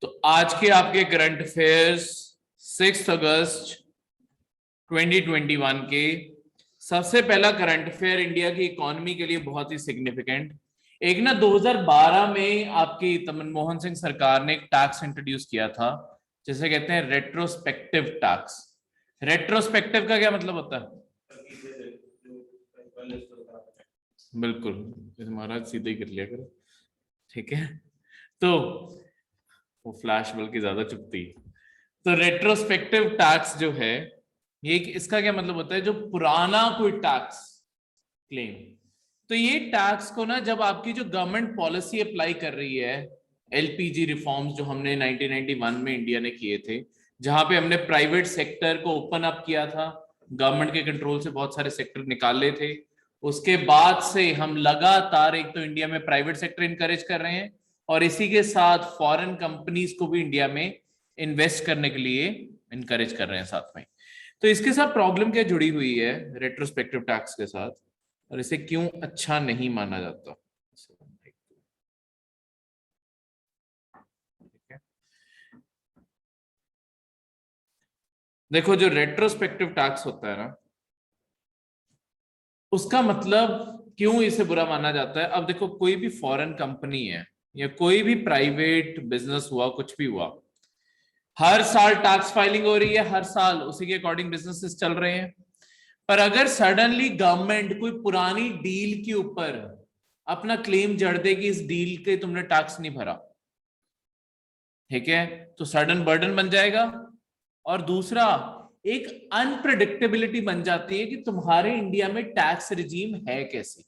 तो आज के आपके करंट अफेयर्स 6 अगस्त 2021 के सबसे पहला करंट अफेयर इंडिया की इकोनॉमी के लिए बहुत ही सिग्निफिकेंट। एक ना 2012 में आपकी मनमोहन सिंह सरकार ने एक टैक्स इंट्रोड्यूस किया था जिसे कहते हैं रेट्रोस्पेक्टिव टैक्स। रेट्रोस्पेक्टिव का क्या मतलब होता है? बिल्कुल, महाराज सीधे ही कर लिया करो, ठीक है। तो वो फ्लैश बल्कि ज्यादा चुपती है। तो रेट्रोस्पेक्टिव टैक्स जो है ये इसका क्या मतलब होता है? जो पुराना कोई टैक्स क्लेम, तो ये टैक्स को ना जब आपकी जो गवर्नमेंट पॉलिसी अप्लाई कर रही है, एलपीजी रिफॉर्म्स जो हमने 1991 में इंडिया ने किए थे, जहां पे हमने प्राइवेट सेक्टर को ओपन अप किया था, गवर्नमेंट के कंट्रोल से बहुत सारे सेक्टर निकाले थे। उसके बाद से हम लगातार एक तो इंडिया में प्राइवेट सेक्टर इनकरेज कर रहे हैं और इसी के साथ फॉरेन कंपनीज को भी इंडिया में इन्वेस्ट करने के लिए इनकरेज कर रहे हैं साथ में। तो इसके साथ प्रॉब्लम क्या जुड़ी हुई है रेट्रोस्पेक्टिव टैक्स के साथ, और इसे क्यों अच्छा नहीं माना जाता? देखो, जो रेट्रोस्पेक्टिव टैक्स होता है ना, उसका मतलब क्यों इसे बुरा माना जाता है। अब देखो, कोई भी फॉरेन कंपनी है या कोई भी प्राइवेट बिजनेस हुआ, कुछ भी हुआ, हर साल टैक्स फाइलिंग हो रही है, हर साल उसी के अकॉर्डिंग बिजनेसेस चल रहे हैं। पर अगर सडनली गवर्नमेंट कोई पुरानी डील के ऊपर अपना क्लेम जड़ देगी, इस डील के तुमने टैक्स नहीं भरा, ठीक है, तो सडन बर्डन बन जाएगा। और दूसरा, एक अनप्रिडिक्टेबिलिटी बन जाती है कि तुम्हारे इंडिया में टैक्स रिजीम है कैसे।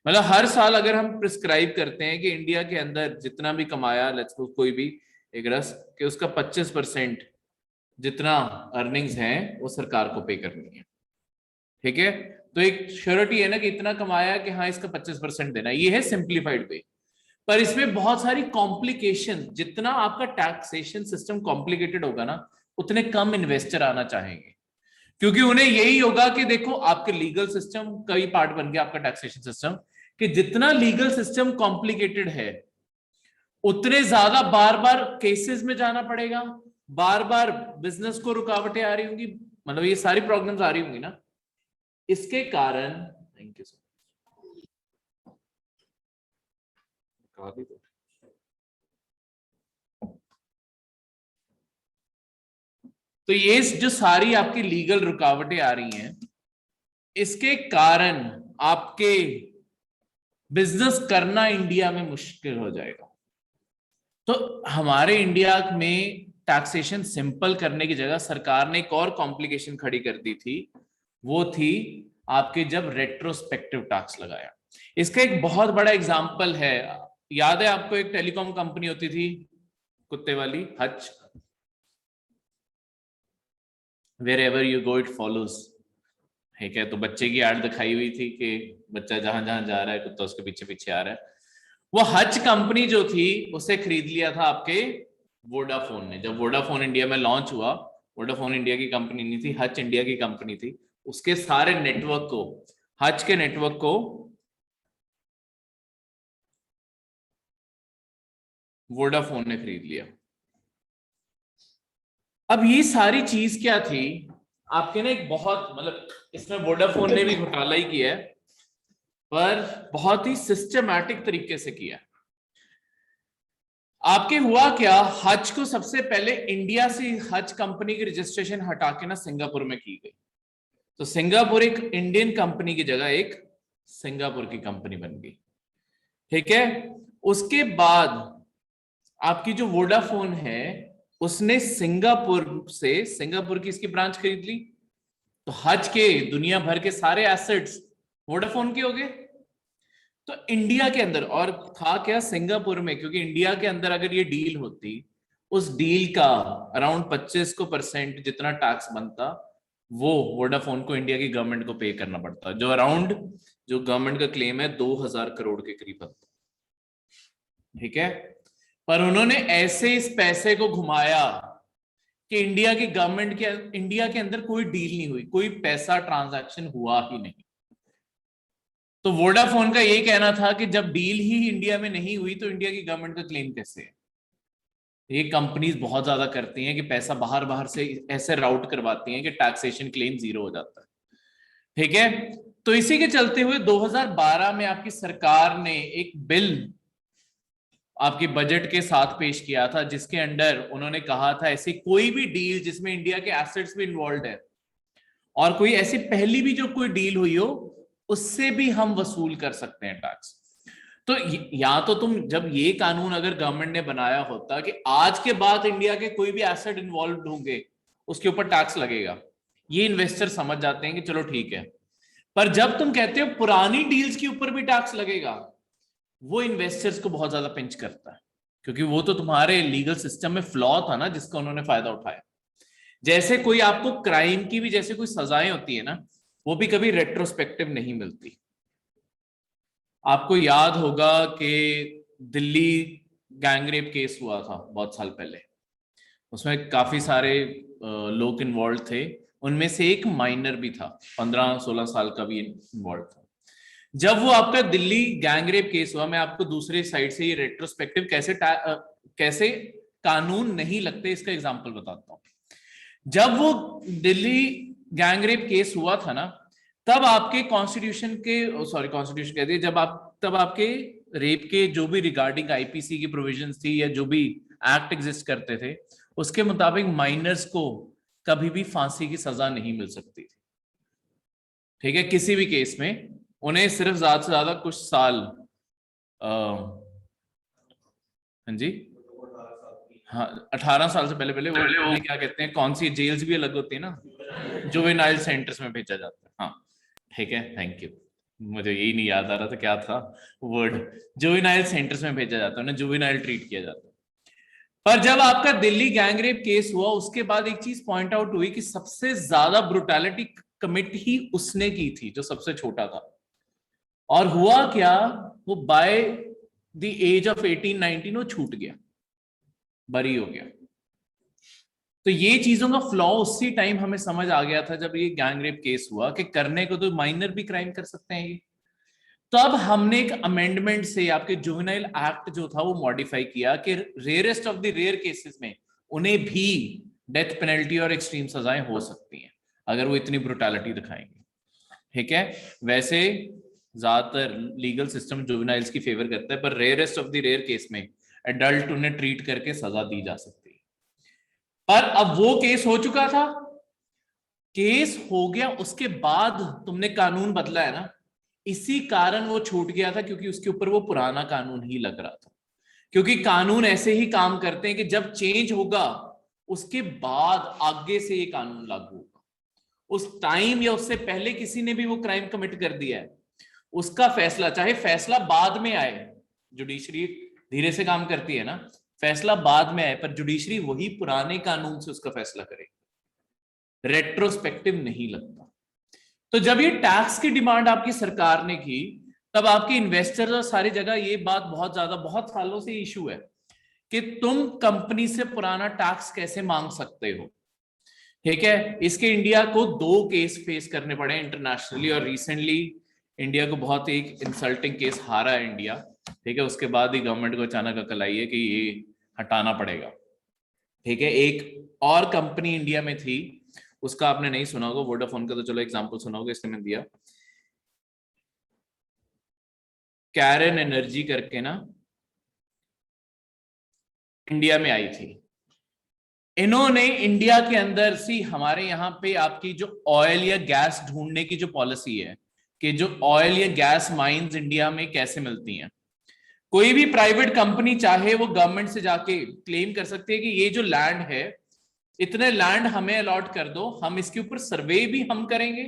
मतलब हर साल अगर हम प्रिस्क्राइब करते हैं कि इंडिया के अंदर जितना भी कमाया, लेट्स सपोज कोई भी एक रस, कि उसका 25% जितना अर्निंग्स हैं वो सरकार को पे करनी है, ठीक है। तो एक श्योरिटी है ना कि इतना कमाया कि हाँ इसका 25% देना, ये है सिंप्लीफाइड वे। पर इसमें बहुत सारी कॉम्प्लिकेशन, जितना आपका टैक्सेशन सिस्टम कॉम्प्लिकेटेड होगा ना, उतने कम इन्वेस्टर आना चाहेंगे, क्योंकि उन्हें यही होगा कि देखो आपके लीगल सिस्टम कई पार्ट बन गया आपका टैक्सेशन सिस्टम, कि जितना लीगल सिस्टम कॉम्प्लिकेटेड है उतने ज्यादा बार बार केसेस में जाना पड़ेगा, बार बार बिजनेस को रुकावटें आ रही होंगी, मतलब ये सारी प्रॉब्लम्स आ रही होंगी ना, इसके कारण। Thank you sir. तो ये जो सारी आपकी लीगल रुकावटें आ रही हैं, इसके कारण आपके बिजनेस करना इंडिया में मुश्किल हो जाएगा। तो हमारे इंडिया में टैक्सेशन सिंपल करने की जगह सरकार ने एक और कॉम्प्लिकेशन खड़ी कर दी थी, वो थी आपके जब रेट्रोस्पेक्टिव टैक्स लगाया। इसका एक बहुत बड़ा एग्जांपल है, याद है आपको, एक टेलीकॉम कंपनी होती थी कुत्ते वाली, Hutch, wherever you go it follows, ठीक है। तो बच्चे की एड दिखाई हुई थी कि बच्चा जहां जहां जा रहा है कुत्ता उसके पीछे पीछे आ रहा है। वो हच कंपनी जो थी उसे खरीद लिया था आपके वोडाफोन ने। जब वोडाफोन इंडिया में लॉन्च हुआ, वोडाफोन इंडिया की कंपनी नहीं थी, हच इंडिया की कंपनी थी, उसके सारे नेटवर्क को, हच के नेटवर्क को वोडाफोन ने खरीद लिया। अब ये सारी चीज क्या थी आपके ना, एक बहुत, मतलब इसमें वोडाफोन ने भी घोटाला ही किया है, पर बहुत ही सिस्टमैटिक तरीके से किया। आपके हुआ क्या, हज को सबसे पहले इंडिया से हज कंपनी की रजिस्ट्रेशन हटा के ना सिंगापुर में की गई। तो सिंगापुर एक इंडियन कंपनी की जगह एक सिंगापुर की कंपनी बन गई, ठीक है। उसके बाद आपकी जो वोडाफोन है उसने सिंगापुर से, सिंगापुर की इसकी ब्रांच खरीद ली। तो हज के दुनिया भर के सारे एसेट्स वोडाफोन के हो गए। तो इंडिया के अंदर, और था क्या सिंगापुर में, क्योंकि इंडिया के अंदर अगर ये डील होती, उस डील का अराउंड 25% जितना टैक्स बनता वो वोडाफोन को इंडिया की गवर्नमेंट को पे करना पड़ता, जो अराउंड, जो गवर्नमेंट का क्लेम है 2000 करोड़ के करीब बनता, ठीक है। पर उन्होंने ऐसे इस पैसे को घुमाया कि इंडिया की गवर्नमेंट के, इंडिया के अंदर कोई डील नहीं हुई, कोई पैसा ट्रांजैक्शन हुआ ही नहीं। तो वोडाफोन का यही कहना था कि जब डील ही इंडिया में नहीं हुई तो इंडिया की गवर्नमेंट का क्लेम कैसे है। ये कंपनीज बहुत ज्यादा करती हैं कि पैसा बाहर बाहर से ऐसे राउट करवाती हैं कि टैक्सेशन क्लेम जीरो हो जाता है। ठीक है, तो इसी के चलते हुए 2012 में आपकी सरकार ने एक बिल आपके बजट के साथ पेश किया था, जिसके अंडर उन्होंने कहा था ऐसी कोई भी डील जिसमें इंडिया के एसेट्स भी इन्वॉल्व है और कोई ऐसी पहली भी जो कोई डील हुई हो उससे भी हम वसूल कर सकते हैं टैक्स। तो या तो तुम जब ये कानून अगर गवर्नमेंट ने बनाया होता कि आज के बाद इंडिया के कोई भी एसेट इन्वॉल्व होंगे उसके ऊपर टैक्स लगेगा, ये इन्वेस्टर समझ जाते हैं कि चलो ठीक है। पर जब तुम कहते हो पुरानी डील्स के ऊपर भी टैक्स लगेगा, वो इन्वेस्टर्स को बहुत ज्यादा पिंच करता है, क्योंकि वो तो तुम्हारे लीगल सिस्टम में फ्लॉ था ना जिसका उन्होंने फायदा उठाया। जैसे कोई आपको क्राइम की भी जैसे कोई सजाएं होती है ना, वो भी कभी रेट्रोस्पेक्टिव नहीं मिलती। आपको याद होगा कि दिल्ली गैंगरेप केस हुआ था बहुत साल पहले, उसमें काफी सारे लोग इन्वॉल्व थे, उनमें से एक माइनर भी था, 15-16 साल का भी इन्वॉल्व था। जब वो आपका दिल्ली गैंगरेप केस हुआ, मैं आपको दूसरी साइड से ये रेट्रोस्पेक्टिव कैसे कानून नहीं लगते इसका एग्जांपल बताता हूं। जब वो दिल्ली गैंगरेप केस हुआ था ना, तब आपके कॉन्स्टिट्यूशन कह दिए, तब आपके रेप के जो भी रिगार्डिंग आईपीसी की प्रोविजंस थी या जो भी एक्ट एग्जिस्ट करते थे, उसके मुताबिक माइनर्स को कभी भी फांसी की सजा नहीं मिल सकती थी। ठीक है, किसी भी केस में उन्हें सिर्फ ज्यादा से ज्यादा कुछ साल, हाँ जी, हाँ 18 साल से पहले पहले वो क्या कहते हैं, कौन सी जेल्स भी अलग होती है ना, जुवेनाइल सेंटर्स में भेजा जाता है। हाँ ठीक है, थैंक यू, मुझे यही नहीं याद आ रहा था क्या था वर्ड, जुवेनाइल सेंटर्स में भेजा जाता है, उन्हें जुवेनाइल ट्रीट किया जाता है। पर जब आपका दिल्ली गैंगरेप केस हुआ, उसके बाद एक चीज पॉइंट आउट हुई कि सबसे ज्यादा ब्रुटैलिटी कमिट ही उसने की थी जो सबसे छोटा था। और हुआ क्या, वो बाय द एज ऑफ 18-19 वो छूट गया, बरी हो गया। तो ये चीजों का फ्लॉ उसी टाइम हमें समझ आ गया था जब ये गैंगरेप केस हुआ कि करने को तो माइनर भी क्राइम कर सकते हैं ये। तब हमने एक अमेंडमेंट से आपके जुवेनाइल एक्ट जो था वो मॉडिफाई किया कि rarest of the rare cases में उन्हें भी डेथ पेनल्टी और एक्सट्रीम सजाएं हो सकती हैं अगर वो इतनी ब्रुटैलिटी दिखाएंगे। ठीक है, वैसे ज्यादातर लीगल सिस्टम जुवेनाइल्स की फेवर करता है, पर rarest of the rare case में एडल्ट उन्हें ट्रीट करके सजा दी जा सकती है। पर अब वो केस हो चुका था, केस हो गया, उसके बाद तुमने कानून बदला है ना, इसी कारण वो छूट गया था, क्योंकि उसके ऊपर वो पुराना कानून ही लग रहा था। क्योंकि कानून ऐसे ही काम करते हैं कि जब चेंज होगा उसके बाद आगे से ये कानून लागू होगा। उस टाइम या उससे पहले किसी ने भी वो क्राइम कमिट कर दिया है, उसका फैसला, चाहे फैसला बाद में आए, जुडिशरी धीरे से काम करती है ना, फैसला बाद में आए पर जुडिशरी वही पुराने कानून से उसका फैसला करे, रेट्रोस्पेक्टिव नहीं लगता। तो जब ये टैक्स की डिमांड आपकी सरकार ने की, तब आपके इन्वेस्टर्स और सारी जगह ये बात बहुत सालों से इशू है कि तुम कंपनी से पुराना टैक्स कैसे मांग सकते हो। ठीक है, इसके इंडिया को 2 केस फेस करने पड़े इंटरनेशनली, और रिसेंटली इंडिया को बहुत एक इंसल्टिंग केस हारा है इंडिया। ठीक है, उसके बाद ही गवर्नमेंट को अचानक अकल आई है कि ये हटाना पड़ेगा। ठीक है, एक और कंपनी इंडिया में थी, उसका आपने नहीं सुना होगा, वोडाफोन का तो चलो एग्जांपल सुना होगा इसलिए मैं दिया, कैरन एनर्जी करके ना, इंडिया में आई थी। इन्होंने इंडिया के अंदर सी, हमारे यहाँ पे आपकी जो ऑयल या गैस ढूंढने की जो पॉलिसी है कि जो ऑयल या गैस माइंस इंडिया में कैसे मिलती हैं, कोई भी प्राइवेट कंपनी चाहे वो गवर्नमेंट से जाके क्लेम कर सकती है कि ये जो लैंड है, इतने लैंड हमें अलॉट कर दो, हम इसके ऊपर सर्वे भी हम करेंगे,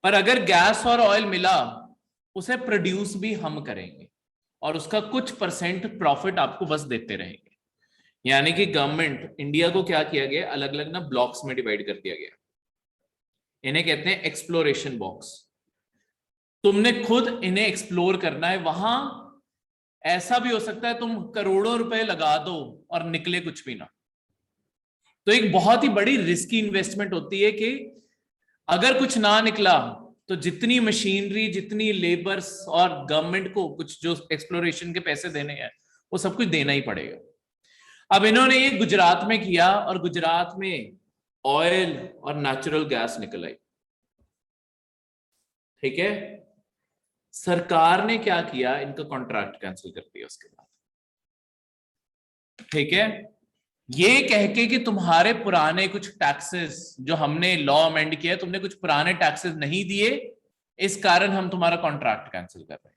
पर अगर गैस और ऑयल मिला उसे प्रोड्यूस भी हम करेंगे और उसका कुछ परसेंट प्रॉफिट आपको बस देते रहेंगे। यानी कि गवर्नमेंट इंडिया को क्या किया गया, अलग अलग ना ब्लॉक्स में डिवाइड कर दिया गया। इन्हें कहते हैं एक्सप्लोरेशन बॉक्स। तुमने खुद इन्हें एक्सप्लोर करना है। वहां ऐसा भी हो सकता है तुम करोड़ों रुपए लगा दो और निकले कुछ भी ना। तो एक बहुत ही बड़ी रिस्की इन्वेस्टमेंट होती है कि अगर कुछ ना निकला तो जितनी मशीनरी, जितनी लेबर्स और गवर्नमेंट को कुछ जो एक्सप्लोरेशन के पैसे देने हैं वो सब कुछ देना ही पड़ेगा। अब इन्होंने ये गुजरात में किया और गुजरात में ऑयल और नेचुरल गैस निकल आई, ठीक है। सरकार ने क्या किया, इनका कॉन्ट्रैक्ट कैंसिल कर दिया उसके बाद, ठीक है। ये कह के कि तुम्हारे पुराने कुछ टैक्सेस जो हमने लॉ अमेंड किया, तुमने कुछ पुराने टैक्सेस नहीं दिए, इस कारण हम तुम्हारा कॉन्ट्रैक्ट कैंसिल कर रहे हैं।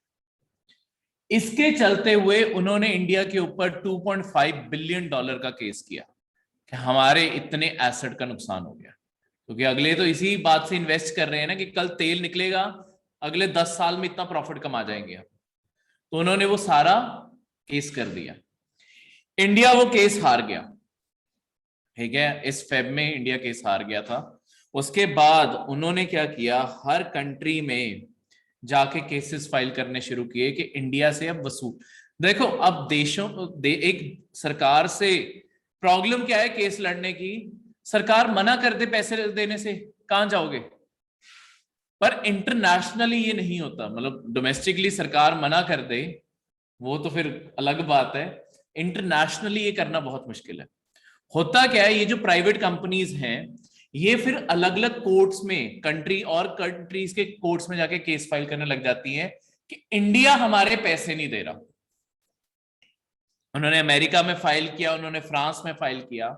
इसके चलते हुए उन्होंने इंडिया के ऊपर 2.5 बिलियन डॉलर का केस किया कि हमारे इतने एसेट का नुकसान हो गया, क्योंकि अगले तो इसी बात से इन्वेस्ट कर रहे हैं ना कि कल तेल निकलेगा, अगले 10 साल में इतना प्रॉफिट कमा जाएंगे हम। तो उन्होंने वो सारा केस कर दिया। इंडिया वो केस हार गया, ठीक है। इस फेब में इंडिया केस हार गया था। उसके बाद उन्होंने क्या किया, हर कंट्री में जाके केसेस फाइल करने शुरू किए कि इंडिया से अब वसूल। देखो अब एक सरकार से प्रॉब्लम क्या है केस लड़ने की, सरकार मना कर दे पैसे देने से, कहां जाओगे। पर इंटरनेशनली ये नहीं होता, मतलब डोमेस्टिकली सरकार मना कर दे वो तो फिर अलग बात है, इंटरनेशनली ये करना बहुत मुश्किल है। होता क्या है, ये जो प्राइवेट कंपनीज हैं ये फिर अलग अलग कोर्ट्स में, कंट्री और कंट्रीज के कोर्ट्स में जाके केस फाइल करने लग जाती हैं कि इंडिया हमारे पैसे नहीं दे रहा। उन्होंने अमेरिका में फाइल किया, उन्होंने फ्रांस में फाइल किया।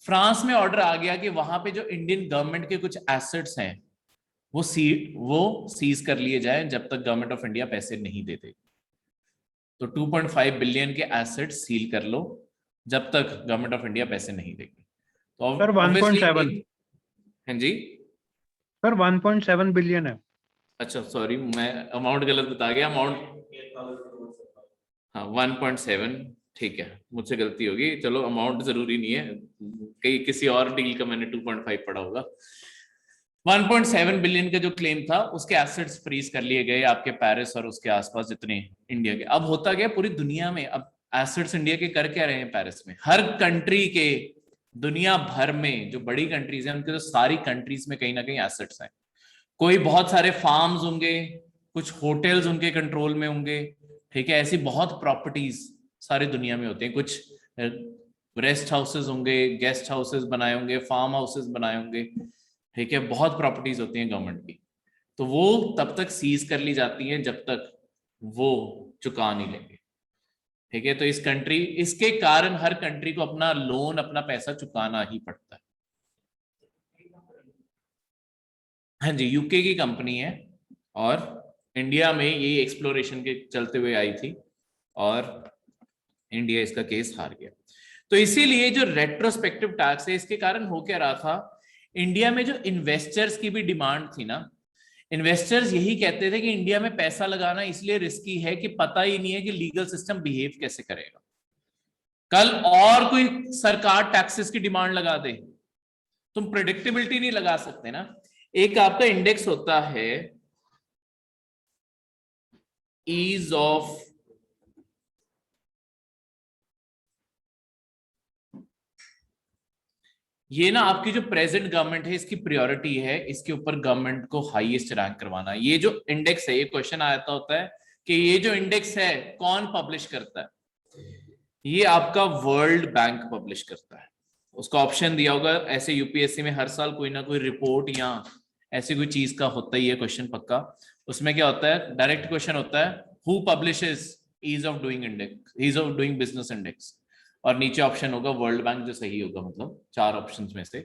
फ्रांस में ऑर्डर आ गया कि वहां पे जो इंडियन गवर्नमेंट के कुछ एसेट्स हैं वो सीज कर लिए जाए जब तक गवर्नमेंट ऑफ इंडिया पैसे नहीं देते। तो 2.5 बिलियन के एसेट्स सील कर लो जब तक गवर्नमेंट ऑफ इंडिया पैसे नहीं देगी। तो सर 1.7, हाँ जी सर 1.7 बिलियन है। अच्छा सॉरी, मैं अमाउंट गलत बता गया। अमाउंट हाँ 1.7, ठीक है, मुझसे गलती होगी। चलो अमाउंट जरूरी नहीं है, कहीं किसी और डील का मैंने 2.5 पढ़ा होगा। 1.7 बिलियन का जो क्लेम था उसके एसेट्स फ्रीज कर लिए गए आपके पेरिस और उसके आसपास जितने इंडिया के। अब होता गया पूरी दुनिया में, अब एसेट्स इंडिया के कर क्या रहे हैं पेरिस में, हर कंट्री के, दुनिया भर में जो बड़ी कंट्रीज हैं उनके तो सारी कंट्रीज में कहीं ना कहीं एसेट्स हैं। कोई बहुत सारे फार्म्स होंगे, कुछ होटल्स उनके कंट्रोल में होंगे, ठीक है। ऐसी बहुत प्रॉपर्टीज सारी दुनिया में होती हैं। कुछ रेस्ट हाउसेस होंगे, गेस्ट हाउसेस बनाए होंगे, फार्म हाउसेस बनाए होंगे, ठीक है। बहुत प्रॉपर्टीज होती हैं गवर्नमेंट की, तो वो तब तक सीज कर ली जाती हैं जब तक वो चुका नहीं लेंगे, ठीक है। तो इसके कारण हर कंट्री को अपना लोन, अपना पैसा चुकाना ही पड़ता है। हाँ जी, यूके की कंपनी है और इंडिया में ये एक्सप्लोरेशन के चलते हुए आई थी और इंडिया इसका केस हार गया। तो इसीलिए जो रेट्रोस्पेक्टिव टैक्स है, इसके कारण हो क्या रहा था, इंडिया में जो इन्वेस्टर्स की भी डिमांड थी ना, इन्वेस्टर्स यही कहते थे कि इंडिया में पैसा लगाना इसलिए रिस्की है कि पता ही नहीं है कि लीगल सिस्टम बिहेव कैसे करेगा। कल और कोई सरकार टैक्सेस की डिमांड लगा दे, तुम प्रेडिक्टेबिलिटी नहीं लगा सकते ना। एक आपका इंडेक्स होता है ईज ऑफ ये ना, आपकी जो प्रेजेंट गवर्नमेंट है इसकी प्रायोरिटी है इसके ऊपर गवर्नमेंट को हाईएस्ट रैंक करवाना। ये जो इंडेक्स है, ये क्वेश्चन आता होता है कि ये जो इंडेक्स है कौन पब्लिश करता है, ये आपका वर्ल्ड बैंक पब्लिश करता है। उसका ऑप्शन दिया होगा, ऐसे यूपीएससी में हर साल कोई ना कोई रिपोर्ट या ऐसी कोई चीज का होता ही है क्वेश्चन पक्का। उसमें क्या होता है, डायरेक्ट क्वेश्चन होता है who publishes ease of doing index, ease of doing business index, और नीचे ऑप्शन होगा वर्ल्ड बैंक, जो सही होगा, मतलब 4 ऑप्शंस में से,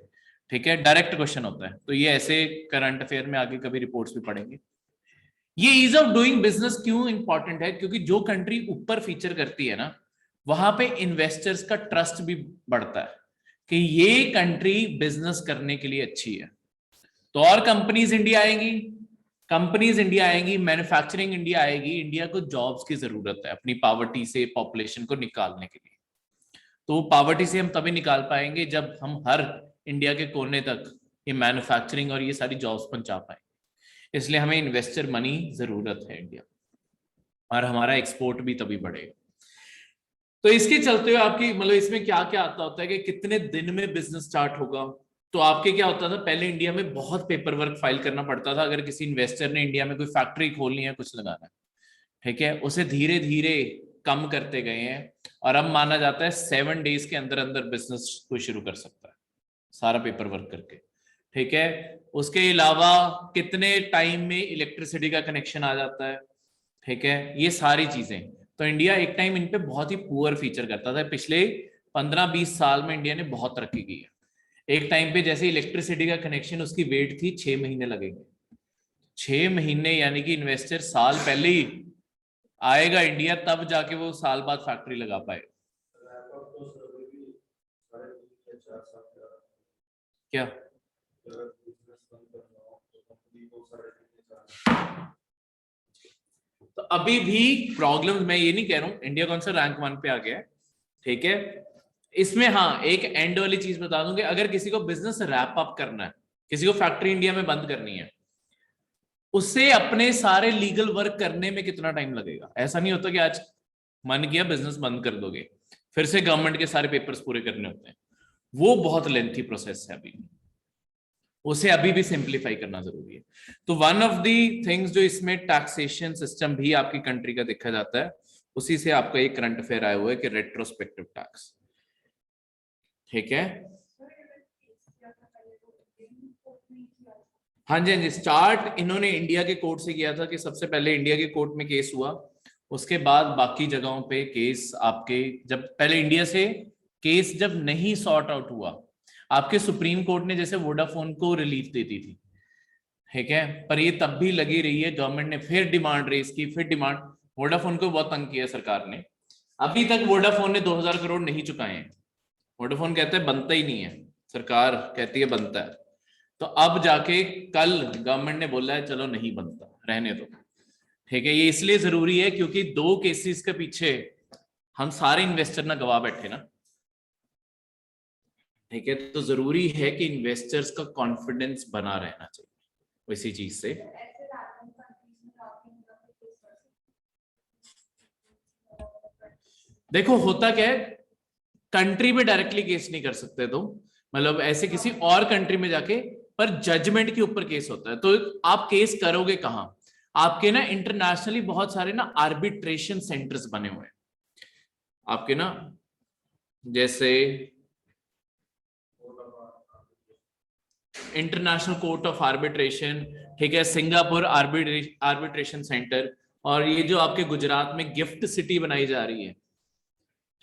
ठीक है। डायरेक्ट क्वेश्चन होता है। तो ये ऐसे करंट अफेयर में आगे कभी रिपोर्ट्स भी पढ़ेंगे। ये ईज ऑफ डूइंग बिजनेस क्यों इंपॉर्टेंट है, क्योंकि जो कंट्री ऊपर फीचर करती है ना, वहां पे इन्वेस्टर्स का ट्रस्ट भी बढ़ता है कि ये कंट्री बिजनेस करने के लिए अच्छी है। तो और कंपनीज इंडिया आएंगी, मैन्युफैक्चरिंग इंडिया आएगी। इंडिया को जॉब्स की जरूरत है अपनी पॉवर्टी से, पॉपुलेशन को निकालने के लिए। तो पॉवर्टी से हम तभी निकाल पाएंगे जब हम हर इंडिया के कोने तक ये मैन्युफैक्चरिंग और ये सारी जॉब्स पहुंचा पाए। इसलिए हमें इन्वेस्टर मनी जरूरत है इंडिया, और हमारा एक्सपोर्ट भी तभी बढ़ेगा। तो इसके चलते हुए आपकी, मतलब इसमें क्या क्या आता होता है कि कितने दिन में बिजनेस स्टार्ट होगा। तो आपके क्या होता था, पहले इंडिया में बहुत पेपर वर्क फाइल करना पड़ता था। अगर किसी इन्वेस्टर ने इंडिया में कोई फैक्ट्री खोलनी है, कुछ लगाना है, ठीक है, उसे धीरे धीरे कम करते गए हैं। और अब माना जाता है 7 डेज के अंदर अंदर बिजनेस कोई शुरू कर सकता है सारा पेपर वर्क करके, ठीक है। उसके अलावा कितने टाइम में इलेक्ट्रिसिटी का कनेक्शन आ जाता है, ठीक है, ये सारी चीजें। तो इंडिया एक टाइम इन पे बहुत ही पुअर फीचर करता था, पिछले 15-20 साल में इंडिया ने बहुत तरक्की की है। एक टाइम पे जैसे इलेक्ट्रिसिटी का कनेक्शन, उसकी वेट थी 6 महीने लगेंगे, 6 महीने, यानी कि इन्वेस्टर साल पहले ही आएगा इंडिया, तब जाके वो साल बाद फैक्ट्री लगा पाएगा। क्या तो अभी भी प्रॉब्लम, मैं ये नहीं कह रहा हूं इंडिया कौन सा रैंक 1 पे आ गया है, ठीक है। इसमें हाँ एक एंड वाली चीज बता दूंगी, अगर किसी को बिजनेस रैप अप करना है, किसी को फैक्ट्री इंडिया में बंद करनी है, उससे अपने सारे लीगल वर्क करने में कितना टाइम लगेगा। ऐसा नहीं होता कि आज मन किया बिजनेस बंद कर दोगे, फिर से गवर्नमेंट के सारे पेपर्स पूरे करने होते हैं, वो बहुत लेंथी प्रोसेस है, अभी उसे अभी भी सिंप्लीफाई करना जरूरी है। तो वन ऑफ दी थिंग्स जो इसमें टैक्सेशन सिस्टम भी आपकी कंट्री का देखा जाता है, उसी से आपका एक करंट अफेयर आया हुआ है कि रेट्रोस्पेक्टिव टैक्स, ठीक है। हाँ जी, हाँ जी, स्टार्ट इन्होंने इंडिया के कोर्ट से किया था कि सबसे पहले इंडिया के कोर्ट में केस हुआ, उसके बाद बाकी जगहों पे केस आपके, जब पहले इंडिया से केस जब नहीं सॉर्ट आउट हुआ, आपके सुप्रीम कोर्ट ने जैसे वोडाफोन को रिलीफ देती थी, ठीक है, पर ये तब भी लगी रही है, गवर्नमेंट ने फिर डिमांड रेज की, फिर डिमांड, वोडाफोन को बहुत तंग किया सरकार ने, अभी तक वोडाफोन ने 2000 करोड़ नहीं चुकाए हैं। वोडाफोन कहता है बनता ही नहीं है, सरकार कहती है बनता है, तो अब जाके कल गवर्नमेंट ने बोला है चलो नहीं बनता, रहने दो, ठीक है। ये इसलिए जरूरी है क्योंकि 2 केसेस के पीछे हम सारे इन्वेस्टर ना गवा बैठे ना, ठीक है। तो जरूरी है कि इन्वेस्टर्स का कॉन्फिडेंस बना रहना चाहिए इसी चीज से। देखो होता क्या है, कंट्री में डायरेक्टली केस नहीं कर सकते, तो मतलब ऐसे किसी और कंट्री में जाके, पर जजमेंट के ऊपर केस होता है। तो आप केस करोगे कहां, आपके ना इंटरनेशनली बहुत सारे ना आर्बिट्रेशन सेंटर्स बने हुए हैं आपके ना, जैसे इंटरनेशनल कोर्ट ऑफ आर्बिट्रेशन, ठीक है, सिंगापुर आर्बिट्रेशन सेंटर, और ये जो आपके गुजरात में गिफ्ट सिटी बनाई जा रही है,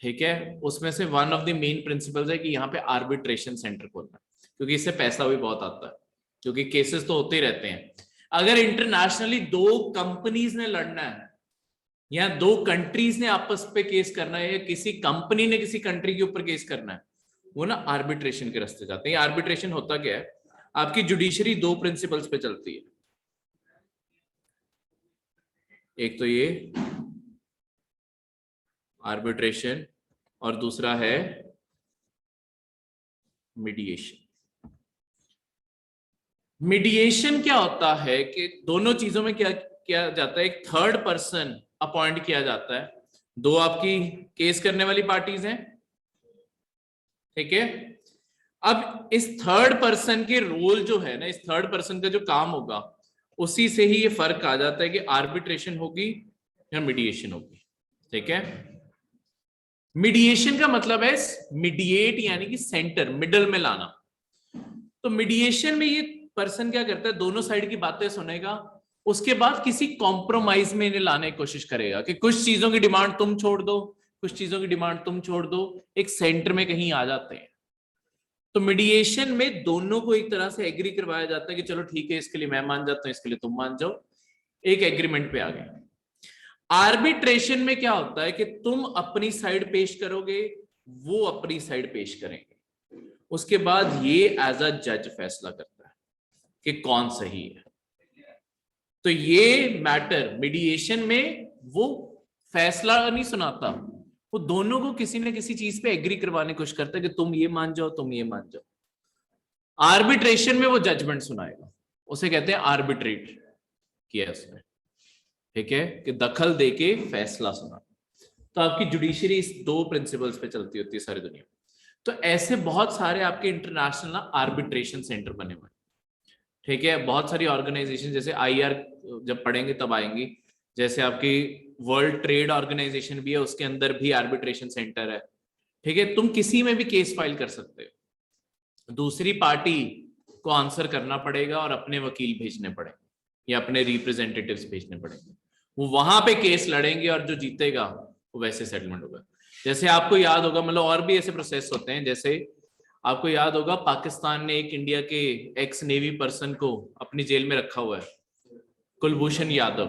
ठीक है, उसमें से one of the main principles है कि यहाँ पे आर्बिट्रेशन सेंटर खोलना, क्योंकि इससे पैसा भी बहुत आता है, क्योंकि केसेस तो होते ही रहते हैं। अगर इंटरनेशनली 2 कंपनीज ने लड़ना है, या 2 कंट्रीज ने आपस पे केस करना है, या किसी कंपनी ने किसी कंट्री के ऊपर केस करना है, वो ना आर्बिट्रेशन के रास्ते जाते हैं। आर्बिट्रेशन होता क्या है, आपकी जुडिशरी 2 प्रिंसिपल्स पे चलती है, एक तो ये आर्बिट्रेशन और दूसरा है मीडिएशन। मीडिएशन क्या होता है कि दोनों चीजों में क्या किया जाता है, एक थर्ड पर्सन अपॉइंट किया जाता है, 2 आपकी केस करने वाली पार्टीज हैं, ठीक है। अब इस थर्ड पर्सन के रोल जो है ना, इस थर्ड पर्सन का जो काम होगा, उसी से ही ये फर्क आ जाता है कि आर्बिट्रेशन होगी या मीडिएशन होगी, ठीक है। मीडिएशन का मतलब है मीडिएट, यानी कि सेंटर, मिडल में लाना। तो मीडिएशन में ये पर्सन क्या करता है, दोनों साइड की बातें सुनेगा, उसके बाद किसी कॉम्प्रोमाइज में इन्हें लाने की कोशिश करेगा कि कुछ चीजों की डिमांड तुम छोड़ दो, कुछ चीजों की डिमांड तुम छोड़ दो, एक सेंटर में कहीं आ जाते हैं। तो मीडिएशन में दोनों को एक तरह से एग्री करवाया जाता है कि चलो ठीक है, इसके लिए मैं मान जाता हूं, इसके लिए तुम मान जाओ, एक एग्रीमेंट पे आ गए। आर्बिट्रेशन में क्या होता है कि तुम अपनी साइड पेश करोगे, वो अपनी साइड पेश करेंगे, उसके बाद ये एज अ जज फैसला करता है कि कौन सही है। तो ये मैटर मीडिएशन में वो फैसला नहीं सुनाता, वो दोनों को किसी न किसी चीज पे एग्री करवाने की कोशिश करता है कि तुम ये मान जाओ, तुम ये मान जाओ। आर्बिट्रेशन में वो जजमेंट सुनाएगा, उसे कहते हैं आर्बिट्रेट किया उसने, ठीक है, कि दखल देके फैसला सुना। तो आपकी जुडिशरी इस 2 प्रिंसिपल्स पे चलती होती है सारी दुनिया में। तो ऐसे बहुत सारे आपके इंटरनेशनल आर्बिट्रेशन सेंटर बने हुए, ठीक है। बहुत सारी ऑर्गेनाइजेशन, जैसे IR जब पढ़ेंगे तब आएंगी, जैसे आपकी वर्ल्ड ट्रेड ऑर्गेनाइजेशन भी है, उसके अंदर भी आर्बिट्रेशन सेंटर है, ठीक है। तुम किसी में भी केस फाइल कर सकते हो, दूसरी पार्टी को आंसर करना पड़ेगा और अपने वकील भेजने पड़ेंगे या अपने रिप्रेजेंटेटिव्स भेजने पड़ेंगे, वो वहां पे केस लड़ेंगे और जो जीतेगा वो वैसे सेटलमेंट होगा। जैसे आपको याद होगा, मतलब और भी ऐसे प्रोसेस होते हैं, जैसे आपको याद होगा पाकिस्तान ने एक इंडिया के एक्स नेवी पर्सन को अपनी जेल में रखा हुआ है, कुलभूषण यादव।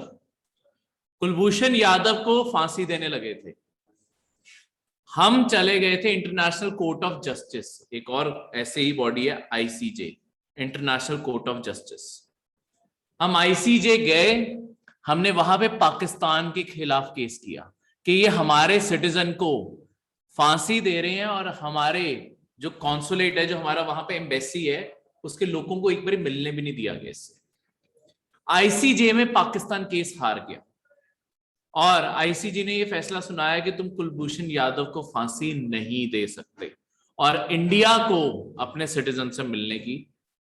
कुलभूषण यादव को फांसी देने लगे थे, हम चले गए थे इंटरनेशनल कोर्ट ऑफ जस्टिस, एक और ऐसे ही बॉडी है ICJ, international court of justice. हम आईसीजे गए, हमने वहां पे पाकिस्तान के खिलाफ केस किया कि ये हमारे सिटीजन को फांसी दे रहे हैं और हमारे जो कॉन्सुलेट है, जो हमारा वहां पे एम्बेसी है, उसके लोगों को एक बार मिलने भी नहीं दिया गया। इससे आईसीजे में पाकिस्तान केस हार गया और आईसीजे ने ये फैसला सुनाया कि तुम कुलभूषण यादव को फांसी नहीं दे सकते और इंडिया को अपने सिटीजन से मिलने की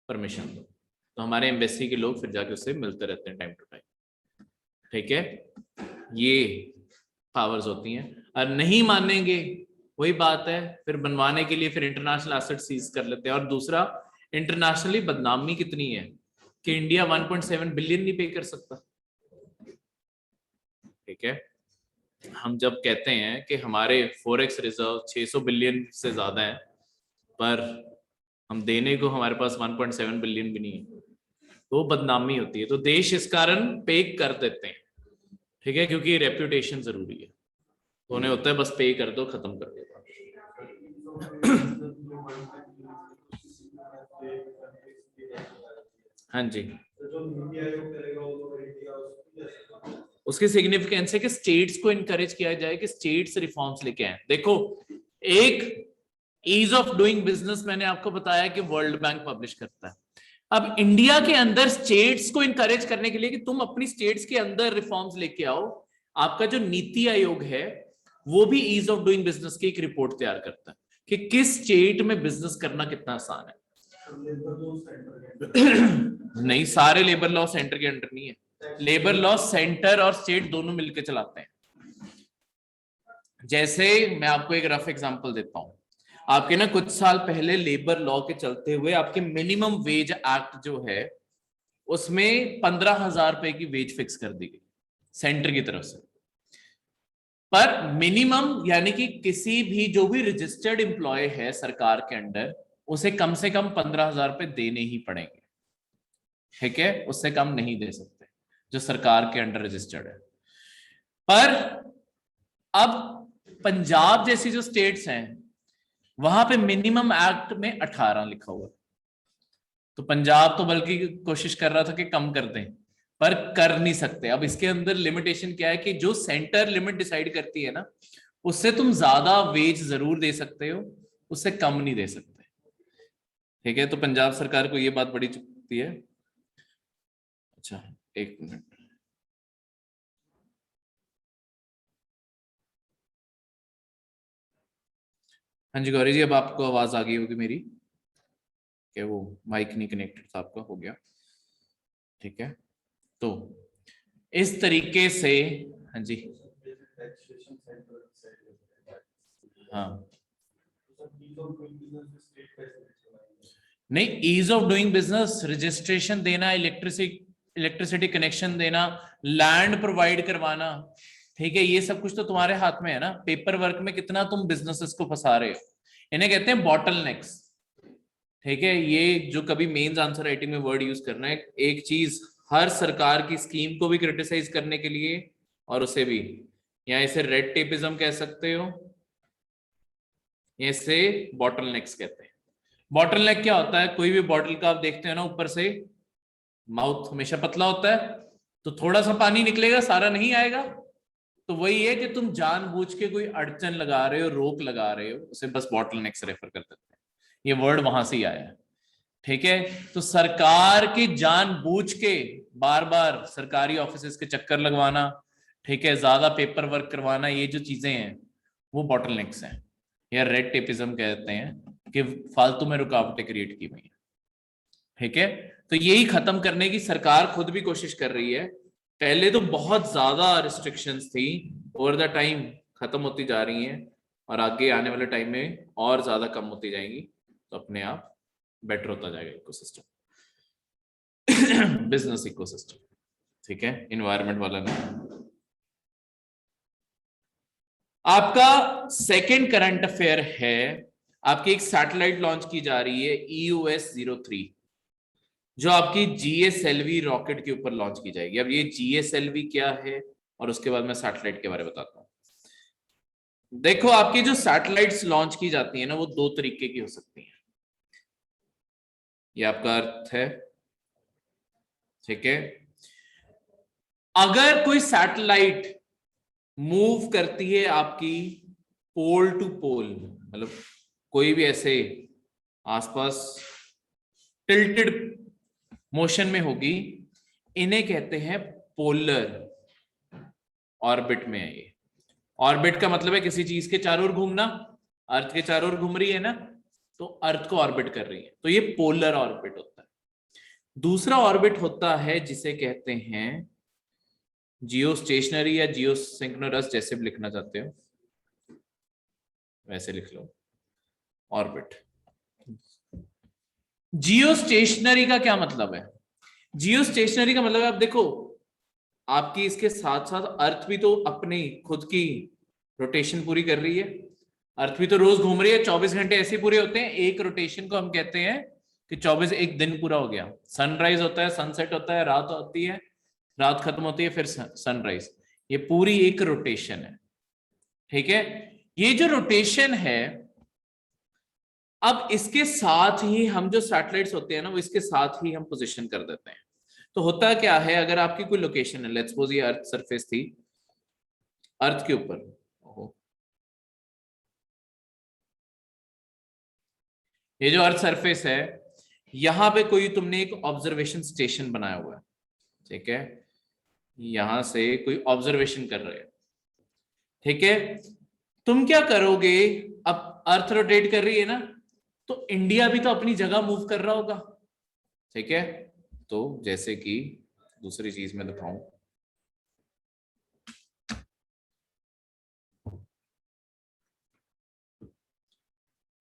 परमिशन दो। तो हमारे एम्बेसी के लोग फिर जाके उससे मिलते रहते हैं टाइम टू टाइम, ठीक है। ये पावर्स होती हैं, और नहीं मानेंगे वही बात है, फिर बनवाने के लिए फिर इंटरनेशनल एसेट सीज कर लेते हैं। और दूसरा, इंटरनेशनली बदनामी कितनी है कि इंडिया 1.7 बिलियन नहीं पे कर सकता, ठीक है। हम जब कहते हैं कि हमारे फॉरेक्स रिजर्व 600 बिलियन से ज्यादा है, पर हम देने को हमारे पास 1.7 बिलियन भी नहीं है, तो बदनामी होती है। तो देश इस कारण पे कर देते हैं, ठीक है, क्योंकि रेप्यूटेशन जरूरी है, तो उन्हें होता है बस पे कर दो, खत्म कर दो। हाँ जी, उसकी सिग्निफिकेंस है कि स्टेट्स को इनकरेज किया जाए कि स्टेट्स रिफॉर्म्स लेके आए। देखो, एक ईज ऑफ डूइंग बिजनेस मैंने आपको बताया कि वर्ल्ड बैंक पब्लिश करता है। अब इंडिया के अंदर स्टेट्स को इनकरेज करने के लिए कि तुम अपनी स्टेट्स के अंदर रिफॉर्म्स लेके आओ, आपका जो नीति आयोग है वो भी ईज ऑफ डूइंग बिजनेस की एक रिपोर्ट तैयार करता है कि किस स्टेट में बिजनेस करना कितना आसान है। नहीं, सारे लेबर लॉ सेंटर के अंडर नहीं है, लेबर लॉ सेंटर और स्टेट दोनों मिलकर चलाते हैं। जैसे मैं आपको एक रफ एग्जांपल देता हूं, आपके ना कुछ साल पहले लेबर लॉ के चलते हुए आपके मिनिमम वेज एक्ट जो है उसमें 15,000 रुपए की वेज फिक्स कर दी गई सेंटर की तरफ से। पर मिनिमम यानी कि किसी भी जो भी रजिस्टर्ड एम्प्लॉय है सरकार के अंडर, उसे कम से कम 15,000 रुपए देने ही पड़ेंगे, ठीक है, उससे कम नहीं दे सकते जो सरकार के अंडर रजिस्टर्ड है। पर अब पंजाब जैसी जो स्टेट्स हैं वहां पे मिनिमम एक्ट में 18 लिखा हुआ है, तो पंजाब तो बल्कि कोशिश कर रहा था कि कम कर दें, पर कर नहीं सकते। अब इसके अंदर लिमिटेशन क्या है कि जो सेंटर लिमिट डिसाइड करती है ना, उससे तुम ज्यादा वेज जरूर दे सकते हो, उससे कम नहीं दे सकते, ठीक है। तो पंजाब सरकार को ये बात बड़ी चुभती है। अच्छा, एक मिनट, हाँ जी गौरी जी, अब आपको आवाज आ गई होगी मेरी, क्या वो माइक नहीं कनेक्टेड था आपका, हो गया, ठीक है। तो इस तरीके से, हाँ जी, हाँ नहीं, ease of doing business, registration देना, इलेक्ट्रिसिटी कनेक्शन देना, लैंड प्रोवाइड करवाना, ठीक है, ये सब कुछ तो तुम्हारे हाथ में है ना। पेपर वर्क में कितना तुम बिजनेसेस को फंसा रहे हो, इन्हें कहते हैं बॉटल नेक्स, ठीक है। ये जो कभी मेंस आंसर राइटिंग में वर्ड यूज करना है, एक चीज हर सरकार की स्कीम को भी क्रिटिसाइज करने के लिए और उसे भी, या इसे रेड टेपिज्म कह सकते हो, इसे बॉटल नेक्स कहते हैं। बॉटल नेक क्या होता है, कोई भी बॉटल का आप देखते हैं ना, ऊपर से माउथ हमेशा पतला होता है, तो थोड़ा सा पानी निकलेगा, सारा नहीं आएगा। तो वही है कि तुम जानबूझ के कोई अड़चन लगा रहे हो, रोक लगा रहे हो, उसे बस बॉटल नेक से रेफर कर देते हैं, ये वर्ड वहां से ही आया है, ठीक है। तो सरकार की जानबूझ के बार बार सरकारी ऑफिसेस के चक्कर लगवाना, ठीक है, ज्यादा पेपर वर्क करवाना, ये जो चीजें हैं वो बॉटल नेक्स हैं, या रेड टेपिज्म कहते हैं कि फालतू में रुकावटें क्रिएट की हुई हैं, ठीक है। तो यही खत्म करने की सरकार खुद भी कोशिश कर रही है, पहले तो बहुत ज्यादा रिस्ट्रिक्शंस थी, ओवर द टाइम खत्म होती जा रही हैं और आगे आने वाले टाइम में और ज्यादा कम होती जाएंगी, तो अपने आप बेटर होता जाएगा इकोसिस्टम, बिजनेस इकोसिस्टम, ठीक है, इन्वायरमेंट वाला नहीं। आपका सेकंड करंट अफेयर है, आपकी एक सैटेलाइट लॉन्च की जा रही है EOS-03, जो आपकी GSLV रॉकेट के ऊपर लॉन्च की जाएगी। अब ये GSLV क्या है और उसके बाद मैं सैटेलाइट के बारे में बताता हूं। देखो, आपकी जो सैटेलाइट्स लॉन्च की जाती है ना, वो दो तरीके की हो सकती हैं। ये आपका अर्थ है, ठीक है। अगर कोई सैटेलाइट मूव करती है आपकी पोल टू पोल, मतलब कोई भी ऐसे आसपास टिल्टेड मोशन में होगी, इन्हें कहते हैं पोलर ऑर्बिट में है। ये ऑर्बिट का मतलब है किसी चीज के चारों ओर घूमना, अर्थ के चारों ओर घूम रही है ना, तो अर्थ को ऑर्बिट कर रही है, तो ये पोलर ऑर्बिट होता है। दूसरा ऑर्बिट होता है जिसे कहते हैं जियो स्टेशनरी या जियो सिंक्रोनस, जैसे भी लिखना चाहते हो वैसे लिख लो, ऑर्बिट। जियो स्टेशनरी का क्या मतलब है? जियो स्टेशनरी का मतलब है, आप देखो, आपकी इसके साथ साथ अर्थ भी तो अपनी खुद की रोटेशन पूरी कर रही है। अर्थ भी तो रोज घूम रही है, 24 घंटे ऐसे पूरे होते हैं। एक रोटेशन को हम कहते हैं कि 24, एक दिन पूरा हो गया। सनराइज होता है, सनसेट होता है, रात होती है, रात खत्म होती है, फिर सनराइज। ये पूरी एक रोटेशन है, ठीक है। ये जो रोटेशन है, अब इसके साथ ही हम जो सैटेलाइट्स होते हैं ना, वो इसके साथ ही हम पोजीशन कर देते हैं। तो होता क्या है, अगर आपकी कोई लोकेशन है, लेट्स सपोज ये अर्थ सरफेस थी, अर्थ के ऊपर, ये जो अर्थ सरफेस है, यहां पे कोई तुमने एक ऑब्जर्वेशन स्टेशन बनाया हुआ है, ठीक है, यहां से कोई ऑब्जर्वेशन कर रहे हैं, ठीक है। तुम क्या करोगे, अब अर्थ रोटेट कर रही है ना, तो इंडिया भी तो अपनी जगह मूव कर रहा होगा, ठीक है। तो जैसे कि दूसरी चीज में दिखाऊं,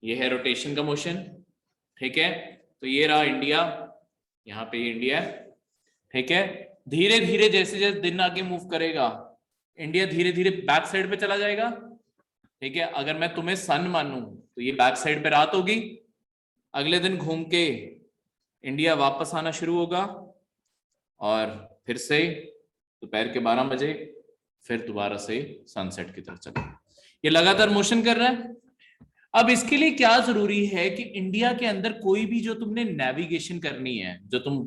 ये है रोटेशन का मोशन, ठीक है। तो ये रहा इंडिया, यहाँ पे इंडिया है, ठीक है। धीरे धीरे जैसे जैसे दिन आगे मूव करेगा, इंडिया धीरे धीरे बैक साइड पे चला जाएगा, ठीक है। अगर मैं तुम्हें सन मानूं तो ये बैक साइड पे रात होगी, अगले दिन घूम के इंडिया वापस आना शुरू होगा, और फिर से दोपहर के 12 बजे फिर दोबारा से सनसेट की तरफ चले। ये लगातार मोशन कर रहा है। अब इसके लिए क्या जरूरी है कि इंडिया के अंदर कोई भी जो तुमने नेविगेशन करनी है, जो तुम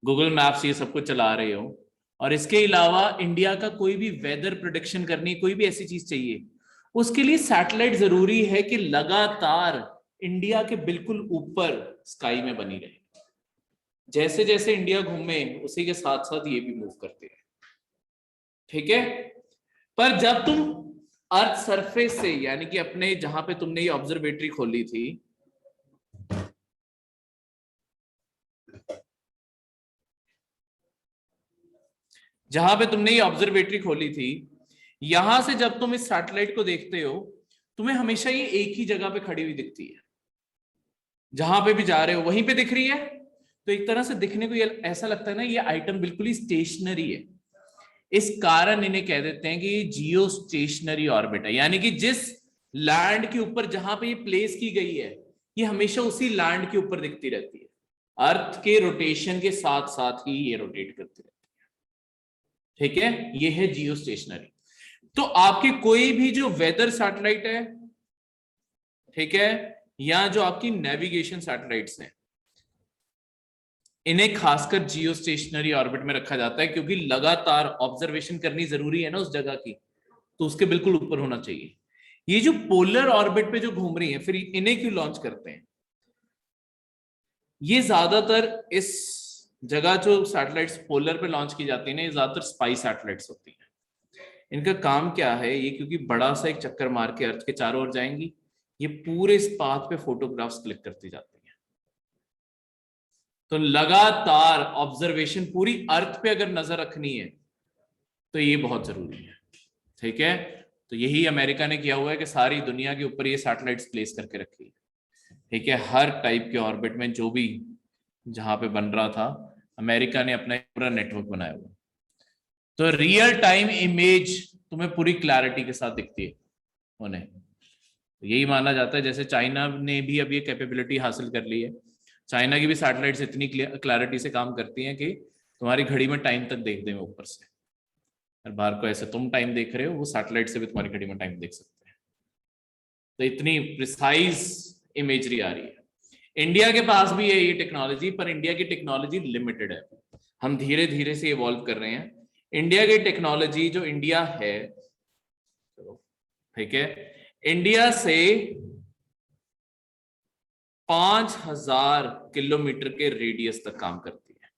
गूगल मैप्स ये सब कुछ चला रहे हो, और इसके अलावा इंडिया का कोई भी वेदर प्रोडिक्शन करनी, कोई भी ऐसी चीज चाहिए, उसके लिए सैटेलाइट जरूरी है कि लगातार इंडिया के बिल्कुल ऊपर स्काई में बनी रहे। जैसे जैसे इंडिया घूमे उसी के साथ साथ ये भी मूव करते रहे, ठीक है। पर जब तुम अर्थ सरफेस से, यानी कि अपने जहां पे तुमने ये ऑब्जर्वेटरी खोली थी, जहां पे तुमने ये ऑब्जर्वेटरी खोली थी, यहां से जब तुम इस सैटेलाइट को देखते हो, तुम्हें हमेशा ये एक ही जगह पे खड़ी हुई दिखती है, जहां पे भी जा रहे हो वहीं पे दिख रही है। तो एक तरह से दिखने को ये ऐसा लगता है ना, ये आइटम बिल्कुल ही स्टेशनरी है। इस कारण इन्हें कह देते हैं कि ये जियो स्टेशनरी ऑर्बिट है, यानी कि जिस लैंड के ऊपर जहां पे ये प्लेस की गई है, ये हमेशा उसी लैंड के ऊपर दिखती रहती है। अर्थ के रोटेशन के साथ साथ ही ये रोटेट करती रहती है, ठीक है। ये है जियो स्टेशनरी। तो आपके कोई भी जो वेदर सैटेलाइट है, ठीक है, या जो आपकी नेविगेशन सैटेलाइट्स हैं, इन्हें खासकर जियो स्टेशनरी ऑर्बिट में रखा जाता है, क्योंकि लगातार ऑब्जर्वेशन करनी जरूरी है ना उस जगह की, तो उसके बिल्कुल ऊपर होना चाहिए। ये जो पोलर ऑर्बिट पे जो घूम रही है, फिर इन्हें क्यों लॉन्च करते हैं? ये ज्यादातर इस जगह जो सैटेलाइट्स पोलर पे लॉन्च की जाती है ना, ये ज्यादातर स्पाई सैटेलाइट्स होती है। इनका काम क्या है, ये क्योंकि बड़ा सा एक चक्कर मार के अर्थ के चारों ओर जाएंगी, ये पूरे इस पाथ पे फोटोग्राफ्स क्लिक करती जाती है, तो लगातार ऑब्जर्वेशन पूरी अर्थ पे अगर नजर रखनी है तो ये बहुत जरूरी है, ठीक है। तो यही अमेरिका ने किया हुआ है कि सारी दुनिया के ऊपर ये सैटेलाइट्स प्लेस करके रखी है, ठीक है। हर टाइप के ऑर्बिट में जो भी जहां पे बन रहा था, अमेरिका ने अपना पूरा नेटवर्क बनाया हुआ। तो रियल टाइम इमेज तुम्हें पूरी क्लैरिटी के साथ दिखती है उन्हें। तो यही माना जाता है, जैसे चाइना ने भी अब ये कैपेबिलिटी हासिल कर ली है। चाइना की भी सैटेलाइट्स इतनी क्लैरिटी से काम करती हैं कि तुम्हारी घड़ी में टाइम तक देख देंगे ऊपर से। और बाहर को ऐसे तुम टाइम देख रहे हो, वो सैटेलाइट से भी तुम्हारी घड़ी में टाइम देख सकते हैं। तो इतनी प्रिसाइज इमेजरी आ रही है। इंडिया के पास भी है ये टेक्नोलॉजी, पर इंडिया की टेक्नोलॉजी लिमिटेड है। हम धीरे धीरे से इवॉल्व कर रहे हैं। इंडिया की टेक्नोलॉजी जो इंडिया है, ठीक है, इंडिया से 5000 किलोमीटर के रेडियस तक काम करती है।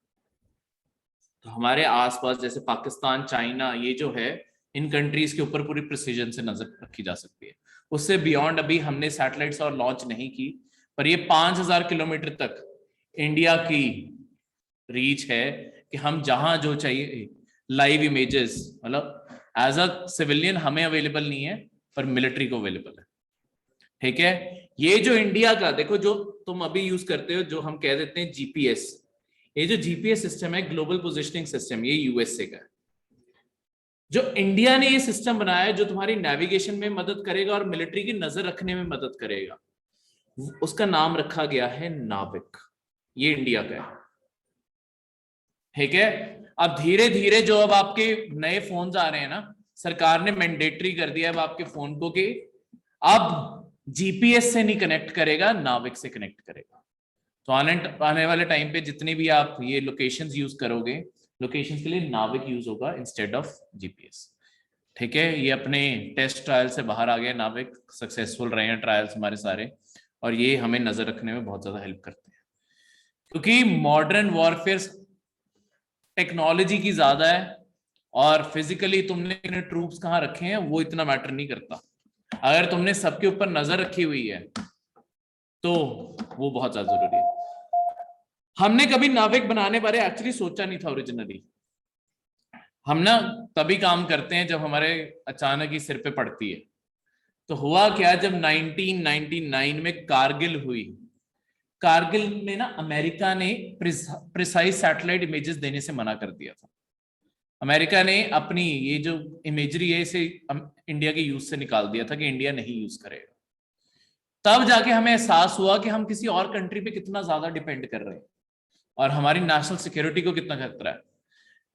तो हमारे आसपास जैसे पाकिस्तान, चाइना, ये जो है, इन कंट्रीज के ऊपर पूरी प्रिसीजन से नजर रखी जा सकती है। उससे बियॉन्ड अभी हमने सैटेलाइट्स और लॉन्च नहीं की, पर ये 5000 किलोमीटर तक इंडिया की रीच है कि हम जहां जो चाहिए लाइव इमेजेस, मतलब एज अ सिविलियन हमें अवेलेबल नहीं है, पर मिलिट्री को अवेलेबल है, ठीक है। ये जो इंडिया का देखो, जो तुम अभी यूज करते हो, जो हम कह देते हैं जीपीएस, ये जो जीपीएस सिस्टम है, ग्लोबल पोजिशनिंग सिस्टम, ये यूएसए का है। जो इंडिया ने ये सिस्टम बनाया है, जो तुम्हारी नेविगेशन में मदद करेगा और मिलिट्री की नजर रखने में मदद करेगा, उसका नाम रखा गया है नाविक। ये इंडिया का है, ठीक है। अब धीरे धीरे जो अब आपके नए फोन्स आ रहे हैं ना, सरकार ने मैंडेटरी कर दिया अब आपके फोन को कि अब जीपीएस से नहीं कनेक्ट करेगा, नाविक से कनेक्ट करेगा। तो आने वाले टाइम पे जितनी भी आप ये लोकेशंस यूज करोगे, लोकेशंस के लिए नाविक यूज होगा इंस्टेड ऑफ जीपीएस, ठीक है। ये अपने टेस्ट ट्रायल से बाहर आ गए, नाविक सक्सेसफुल रहे हैं ट्रायल्स हमारे सारे, और ये हमें नजर रखने में बहुत ज्यादा हेल्प करते हैं। क्योंकि मॉडर्न वॉरफेयर टेक्नोलॉजी की ज्यादा है, और फिजिकली तुमने ट्रूप्स कहाँ रखे हैं वो इतना मैटर नहीं करता। अगर तुमने सबके ऊपर नजर रखी हुई है तो वो बहुत ज्यादा जरूरी है। हमने कभी नाविक बनाने बारे एक्चुअली सोचा नहीं था ओरिजिनली। हम ना तभी काम करते हैं जब हमारे अचानक ही सिर पे पड़ती है। तो हुआ क्या, जब 1999 में कारगिल हुई, कारगिल में ना अमेरिका ने प्रिसाइज सैटेलाइट इमेजेस देने से मना कर दिया था। अमेरिका ने अपनी ये जो इमेजरी है इसे इंडिया के यूज से निकाल दिया था कि इंडिया नहीं यूज करेगा। तब जाके हमें एहसास हुआ कि हम किसी और कंट्री पे कितना ज्यादा डिपेंड कर रहे हैं और हमारी नेशनल सिक्योरिटी को कितना खतरा है।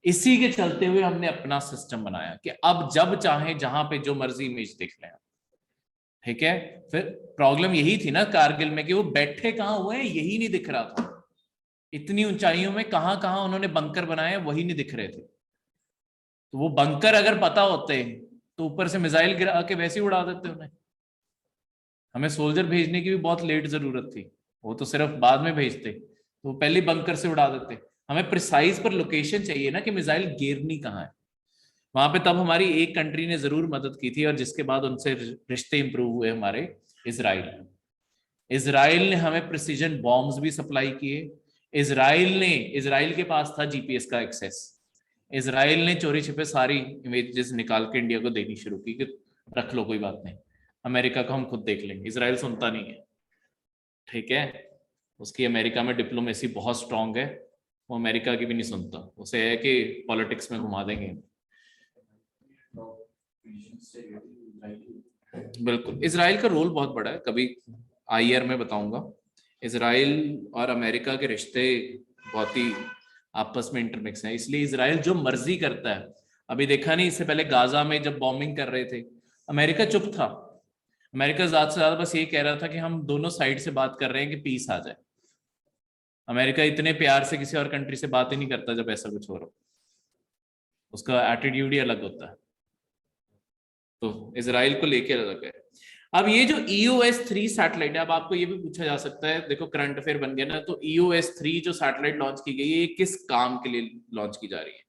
इसी के चलते हुए हमने अपना सिस्टम बनाया कि अब जब चाहे जहां पे जो मर्जी इमेज देख लें, ठीक है। फिर प्रॉब्लम यही थी ना कारगिल में कि वो बैठे कहां हुए हैं यही नहीं दिख रहा था। इतनी ऊंचाइयों में कहां कहां उन्होंने बंकर बनाए वही नहीं दिख रहे थे। तो वो बंकर अगर पता होते तो ऊपर से मिसाइल गिरा के वैसे ही उड़ा देते उन्हें। हमें सोल्जर भेजने की भी बहुत लेट जरूरत थी, वो तो सिर्फ बाद में भेजते, तो वो पहले बंकर से उड़ा देते। हमें प्रिसाइज पर लोकेशन चाहिए ना कि मिसाइल गिरनी कहाँ है वहां पे। तब हमारी एक कंट्री ने जरूर मदद की थी, और जिसके बाद उनसे रिश्ते इंप्रूव हुए हमारे, इजराइल। इजराइल ने हमें प्रिसीजन बॉम्ब्स भी सप्लाई किए। इजराइल के पास था जीपीएस का एक्सेस। इजराइल ने चोरी छिपे सारी इमेजेस निकाल के इंडिया को देनी शुरू की कि रख लो कोई बात नहीं, अमेरिका को हम खुद देख लेंगे। इजराइल सुनता नहीं है, ठीक है। उसकी अमेरिका में डिप्लोमेसी बहुत स्ट्रांग है, वो अमेरिका की भी नहीं सुनता। उसे है कि पॉलिटिक्स में घुमा देंगे। बिल्कुल, इजराइल का रोल बहुत बड़ा है, कभी आईआर में बताऊंगा। इजराइल और अमेरिका के रिश्ते बहुत ही आपस में इंटरमिक्स हैं, इसलिए इजराइल जो मर्जी करता है। अभी देखा नहीं, इससे पहले गाजा में जब बॉम्बिंग कर रहे थे, अमेरिका चुप था। अमेरिका ज्यादा से ज्यादा बस ये कह रहा था कि हम दोनों साइड से बात कर रहे हैं कि पीस आ जाए। अमेरिका इतने प्यार से किसी और कंट्री से बात ही नहीं करता जब ऐसा कुछ हो रहा, उसका एटीट्यूड ही अलग होता है। तो इजराइल को लेके अलग है। अब ये जो EOS-3 सैटेलाइट है, अब आपको ये भी पूछा जा सकता है, देखो करंट अफेयर बन गया ना, तो EOS-3 जो सैटेलाइट लॉन्च की गई है, ये किस काम के लिए लॉन्च की जा रही है?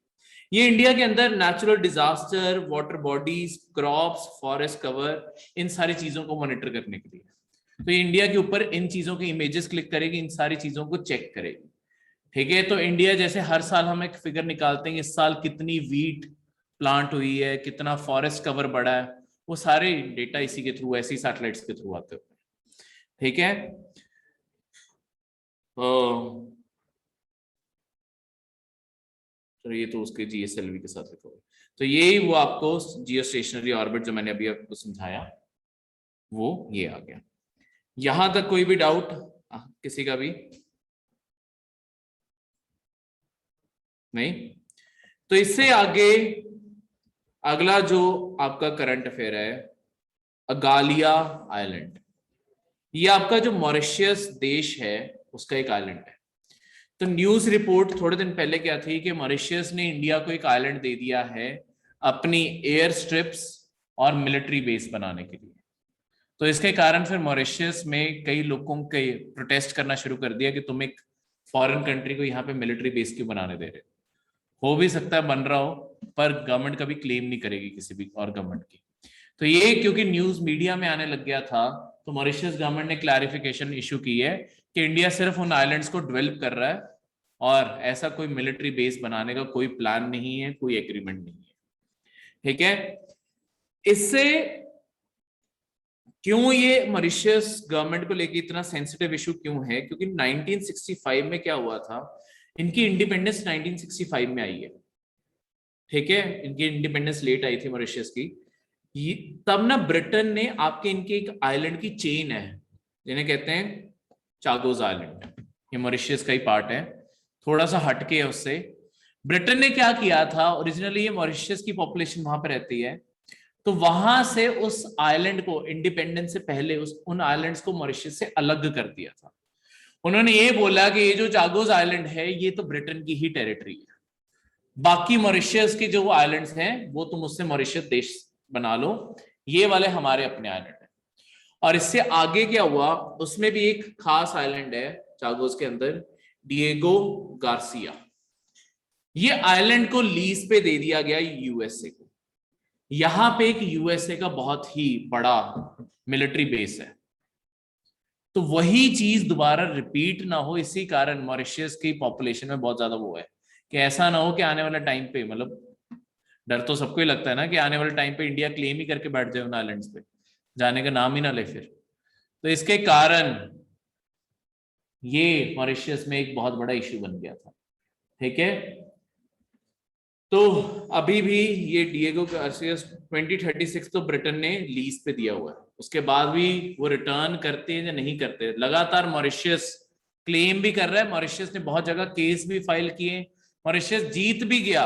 ये इंडिया के अंदर natural disaster, water bodies, crops, forest cover, इन सारी चीजों को मॉनिटर करने के लिए। तो ये इंडिया के ऊपर इन चीजों की इमेजेस क्लिक करेगी, इन सारी चीजों को चेक करेगी। ठीक है, तो इंडिया जैसे हर साल हम एक फिगर निकालते हैं, इस साल कितनी वीट प्लांट हुई है, कितना फॉरेस्ट कवर बढ़ा है, वो सारे डेटा इसी के थ्रू, ऐसी सैटेलाइट्स के थ्रू आते हैं। ठीक है, तो ये तो उसके GSLV के साथ लिखा हुआ। तो यही वो आपको जियो स्टेशनरी ऑर्बिट जो मैंने अभी आपको समझाया, वो ये आ गया। यहां तक कोई भी डाउट किसी का भी नहीं? तो इससे आगे अगला जो आपका करंट अफेयर है, अगालिया आइलैंड। ये आपका जो मॉरिशियस देश है उसका एक आइलैंड है। तो न्यूज रिपोर्ट थोड़े दिन पहले क्या थी कि मॉरिशियस ने इंडिया को एक आइलैंड दे दिया है अपनी एयर स्ट्रिप्स और मिलिट्री बेस बनाने के लिए। तो इसके कारण फिर मॉरिशियस में कई लोगों के प्रोटेस्ट करना शुरू कर दिया कि तुम एक फॉरेन कंट्री को यहाँ पे मिलिट्री बेस क्यों बनाने दे रहे हो भी सकता है बन रहा हो, पर गवर्नमेंट कभी क्लेम नहीं करेगी किसी भी और गवर्नमेंट की। तो ये क्योंकि न्यूज मीडिया में आने लग गया था, तो मॉरिशियस गवर्नमेंट ने क्लैरिफिकेशन इशू की है कि इंडिया सिर्फ उन आइलैंड्स को डेवलप कर रहा है और ऐसा कोई मिलिट्री बेस बनाने का कोई प्लान नहीं है, कोई एग्रीमेंट नहीं है। ठीक है, इससे क्यों ये मॉरिशियस गवर्नमेंट को लेके इतना सेंसिटिव इशू क्यों है? क्योंकि 1965 में क्या हुआ था, इनकी इंडिपेंडेंस 1965 में आई है। ठीक है, इनकी इंडिपेंडेंस लेट आई थी मॉरिशियस की। तब ना ब्रिटेन ने आपके इनके एक आइलैंड की चेन है जिन्हें कहते हैं चागोस आइलैंड, ये मॉरिशियस का ही पार्ट है, थोड़ा सा हटके है उससे। ब्रिटेन ने क्या किया था, ओरिजिनली ये मॉरिशियस की पॉपुलेशन वहां पर रहती है, तो वहां से उस आइलैंड को इंडिपेंडेंस से पहले उन आइलैंड्स को मॉरिशियस से अलग कर दिया था। उन्होंने ये बोला कि ये जो चागोस आइलैंड है ये तो ब्रिटेन की ही टेरिटरी है, बाकी मॉरिशियस के जो आइलैंड्स हैं वो तुम उससे मॉरिशियस देश बना लो, ये वाले हमारे अपने आइलैंड है। और इससे आगे क्या हुआ, उसमें भी एक खास आइलैंड है चागोस के अंदर, डिएगो गार्सिया। ये आइलैंड को लीज पे दे दिया गया यूएसए को। यहां पे एक यूएसए का बहुत ही बड़ा मिलिट्री बेस है, तो वही चीज दोबारा रिपीट ना हो, इसी कारण मॉरिशियस की पॉपुलेशन में बहुत ज्यादा वो है कि ऐसा ना हो कि आने वाले टाइम पे, मतलब डर तो सबको ही लगता है ना कि आने वाले टाइम पे इंडिया क्लेम ही करके बैठ जाए उन आइलैंड्स पे, जाने का नाम ही ना ले फिर। तो इसके कारण ये मॉरिशियस में एक बहुत बड़ा इश्यू बन गया था। ठीक है, तो अभी भी ये डिएगो गार्सिया 2036 तो ब्रिटेन ने लीज पे दिया हुआ है, उसके बाद भी वो रिटर्न करते हैं या नहीं करते, लगातार मॉरिशियस क्लेम भी कर रहा है। मॉरिशियस ने बहुत जगह केस भी फाइल किए, मॉरिशियस जीत भी गया,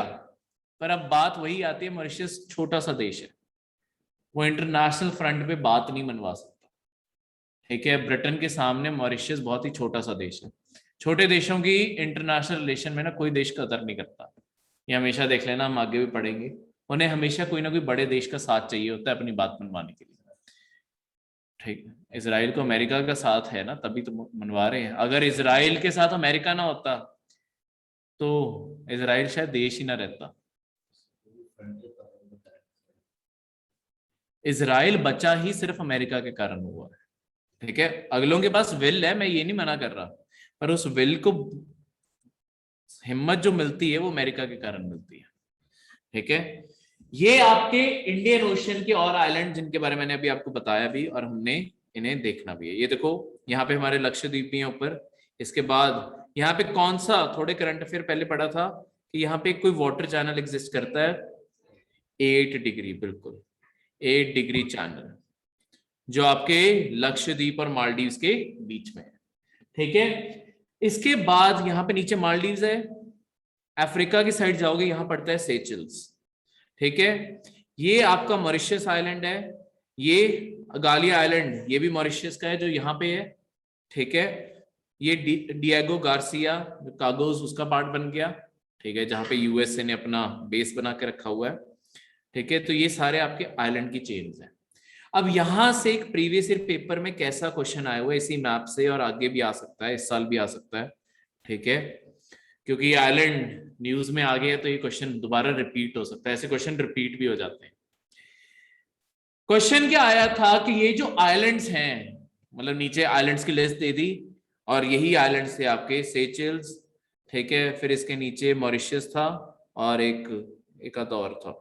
पर अब बात वही आती है, मॉरिशियस छोटा सा देश है, वो इंटरनेशनल फ्रंट पे बात नहीं मनवा सकता। ठीक है, ब्रिटेन के सामने मॉरिशियस बहुत ही छोटा सा देश है। छोटे देशों की इंटरनेशनल रिलेशन में ना कोई देश कदर नहीं करता, ये हमेशा देख लेना, हम आगे भी पढ़ेंगे। उन्हें हमेशा कोई ना कोई बड़े देश का साथ चाहिए होता है अपनी बात मनवाने के लिए। ठीक है, इजराइल को अमेरिका का साथ है ना, तभी तो मनवा रहे हैं। अगर इजराइल के साथ अमेरिका ना होता तो इजराइल शायद देश ही ना रहता। इजराइल बचा ही सिर्फ अमेरिका के कारण हुआ है। ठीक है, अगलों के पास विल है, मैं ये नहीं मना कर रहा, पर उस विल को हिम्मत जो मिलती है वो अमेरिका के कारण मिलती है। ठीक है, ये आपके इंडियन ओशन के और आइलैंड जिनके बारे में मैंने अभी आपको बताया भी और हमने इन्हें देखना भी है। ये देखो, यहाँ पे हमारे लक्षद्वीप भी है ऊपर। इसके बाद यहाँ पे कौन सा, थोड़े करंट अफेयर पहले पढ़ा था कि यहाँ पे कोई वाटर चैनल एग्जिस्ट करता है 8 डिग्री, बिल्कुल 8 डिग्री चैनल, जो आपके लक्षद्वीप और मालदीव्स के बीच में है। ठीक है, इसके बाद यहाँ पे नीचे मालदीव्स है, अफ्रीका की साइड जाओगे यहाँ पड़ता है सेचल्स। ठीक है, ये आपका मॉरिशियस आइलैंड है, ये अगालिया आइलैंड ये भी मॉरिशियस का है जो यहाँ पे है। ठीक है, ये डिएगो गार्सिया जो कागोस उसका पार्ट बन गया। ठीक है, जहाँ पे यूएसए ने अपना बेस बना के रखा हुआ है। ठीक है, तो ये सारे आपके आइलैंड की चेन्स हैं। अब यहां से एक प्रीवियस ईयर पेपर में कैसा क्वेश्चन आया हुआ है इसी मैप से, और आगे भी आ सकता है, इस साल भी आ सकता है। ठीक है, क्योंकि ये आइलैंड न्यूज में आ गया तो ये क्वेश्चन दोबारा रिपीट हो सकता है, ऐसे क्वेश्चन रिपीट भी हो जाते हैं। क्वेश्चन क्या आया था कि ये जो आइलैंड्स हैं, मतलब नीचे आइलैंड्स की लिस्ट दे दी और यही आइलैंड्स थे आपके सेचल्स, ठीक है, फिर इसके नीचे मॉरिशस था और एक आधा और था।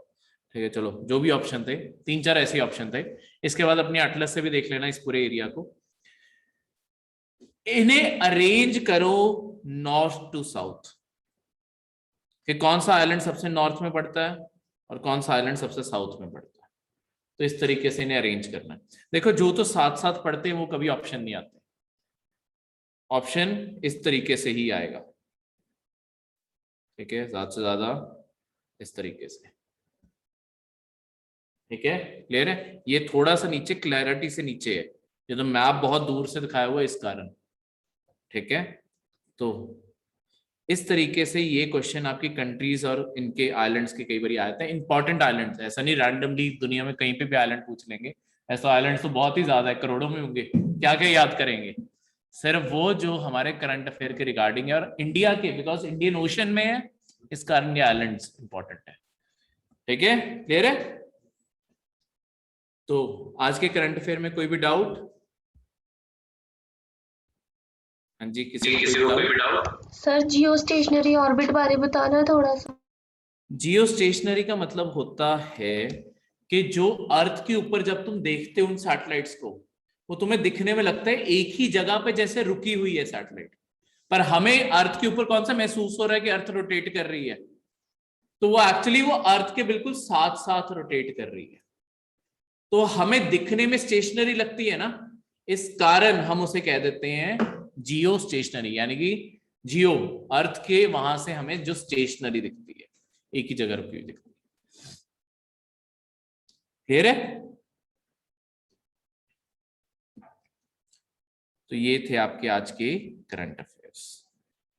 ठीक है, चलो जो भी ऑप्शन थे, 3-4 ऐसे ऑप्शन थे। इसके बाद अपनी एटलस से भी देख लेना इस पूरे एरिया को। इन्हें अरेंज करो नॉर्थ टू साउथ, कि कौन सा आइलैंड सबसे नॉर्थ में पड़ता है और कौन सा आइलैंड सबसे साउथ में पड़ता है। तो इस तरीके से इन्हें अरेंज करना है। देखो जो तो साथ साथ पढ़ते हैं वो कभी ऑप्शन नहीं आते, ऑप्शन इस तरीके से ही आएगा। ठीक है, ज्यादा से ज्यादा इस तरीके से। ठीक है, क्लियर है। ये थोड़ा सा नीचे क्लैरिटी से नीचे है, ये तो मैप बहुत दूर से दिखाया हुआ है इस कारण। ठीक है, तो इस तरीके से ये क्वेश्चन आपकी कंट्रीज और इनके आइलैंड्स के कई बार आते हैं। इंपॉर्टेंट आइलैंड्स, ऐसा नहीं रैंडमली दुनिया में कहीं पे भी आइलैंड पूछ लेंगे, ऐसा आइलैंड्स तो बहुत ही ज्यादा है, करोड़ों में होंगे। क्या क्या याद करेंगे, सिर्फ वो जो हमारे करंट अफेयर के रिगार्डिंग है और इंडिया के, बिकॉज इंडियन ओशन में है, इस कारण ये आइलैंड्स इंपॉर्टेंट है। ठीक है, क्लियर है। तो आज के करंट अफेयर में कोई भी डाउट? हाँ जी, किसी को कोई डाउट? सर जियो स्टेशनरी ऑर्बिट बारे बताना थोड़ा सा। जियो स्टेशनरी का मतलब होता है कि जो अर्थ के ऊपर जब तुम देखते हो उन सैटेलाइट्स को, वो तुम्हें दिखने में लगता है एक ही जगह पे जैसे रुकी हुई है सैटेलाइट, पर हमें अर्थ के ऊपर कौन सा महसूस हो रहा है कि अर्थ रोटेट कर रही है, तो वो एक्चुअली वो अर्थ के बिल्कुल साथ साथ रोटेट कर रही है। तो हमें दिखने में स्टेशनरी लगती है ना, इस कारण हम उसे कह देते हैं जियो स्टेशनरी, यानी कि जियो अर्थ के वहां से हमें जो स्टेशनरी दिखती है, एक ही जगह रुकी हुई दिखती है। क्लियर है। तो ये थे आपके आज के करंट अफेयर।